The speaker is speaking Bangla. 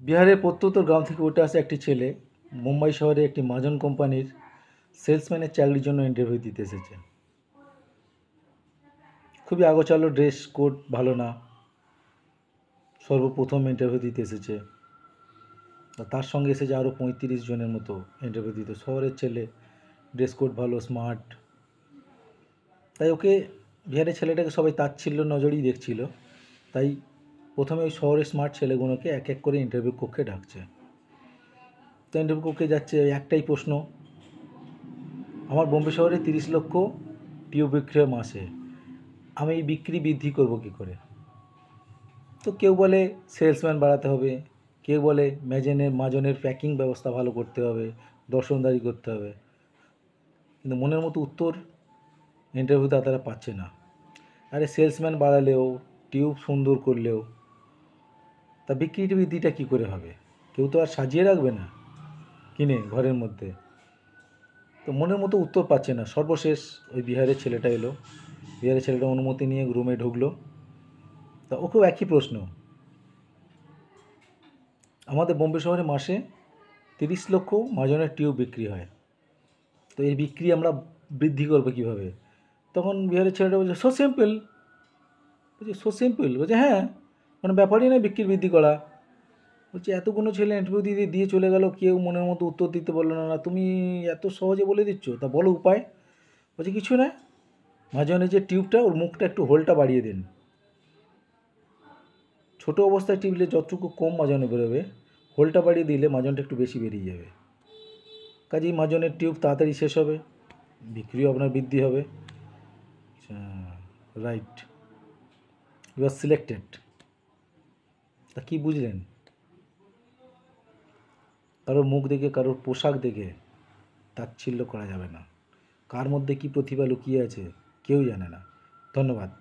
বিহারের প্রত্যন্ত গ্রাম থেকে উঠে আসা একটি ছেলে মুম্বাই শহরে একটি মাজন কোম্পানির সেলসম্যানের চাকরির জন্য ইন্টারভিউ দিতে এসেছে। খুবই আগোছালো, ড্রেস কোড ভালো না, সর্বপ্রথম ইন্টারভিউ দিতে এসেছে। আর তার সঙ্গে এসেছে আরও 35 জনের মতো ইন্টারভিউ দিতে। শহরের ছেলে, ড্রেস কোড ভালো, স্মার্ট। তাই ওকে, বিহারের ছেলেটাকে সবাই তাচ্ছিল্য নজরেই দেখছিল। তাই প্রথমে ওই শহরের স্মার্ট ছেলেগুলোকে এক এক করে ইন্টারভিউ কক্ষে ডাকছে। তো ইন্টারভিউ কক্ষে যাচ্ছে, একটাই প্রশ্ন, আমার বোম্বে শহরে 30 লক্ষ টিউব বিক্রি হয় মাসে, আমি এই বিক্রি বৃদ্ধি করব কী করে? তো কেউ বলে সেলসম্যান বাড়াতে হবে, কেউ বলে মাজনের প্যাকিং ব্যবস্থা ভালো করতে হবে, দর্শনদারি করতে হবে। কিন্তু মনের মতো উত্তর ইন্টারভিউতে তারা পাচ্ছে না। আরে সেলসম্যান বাড়ালেও, টিউব সুন্দর করলেও তা বিক্রি বৃদ্ধিটা কী করে হবে? কেউ তো আর সাজিয়ে রাখবে না কিনে ঘরের মধ্যে। তো মনের মতো উত্তর পাচ্ছে না। সর্বশেষ ওই বিহারের ছেলেটা এলো। বিহারের ছেলেটা অনুমতি নিয়ে রুমে ঢুকলো। তা ওকেও একই প্রশ্ন, আমাদের বোম্বে শহরে মাসে 30 লক্ষ মাজনের টিউব বিক্রি হয়, তো এই বিক্রি আমরা বৃদ্ধি করবো কীভাবে? তখন বিহারের ছেলেটা বলছে সো সিম্পল। বলছে সো সিম্পল? বলছে হ্যাঁ, কোনো ব্যাপারই নয় বিক্রি বৃদ্ধি করা। বলছে এতগুলো ছেলে ইন্টারভিউ দিয়ে চলে গেল, কেউ মনের মতো উত্তর দিতে বললো না, তুমি এত সহজে বলে দিচ্ছ, তা বলো উপায়। বলছে কিছু না, মাজনের যে টিউবটা, ওর মুখটা একটু হোলটা বাড়িয়ে দিন। ছোটো অবস্থায় টিপলে যতটুকু কম মাজনে বেরোবে, হোলটা বাড়িয়ে দিলে মাজনটা একটু বেশি বেরিয়ে যাবে। কাজেই মাজনের টিউব তাড়াতাড়ি শেষ হবে, বিক্রিও আপনার বৃদ্ধি হবে। Right, you are selected. তা কী বুঝলেন? কারোর মুখ দেখে, কারোর পোশাক দেখে তাচ্ছিল্য করা যাবে না। কার মধ্যে কী প্রতিভা লুকিয়ে আছে কেউ জানে না। ধন্যবাদ।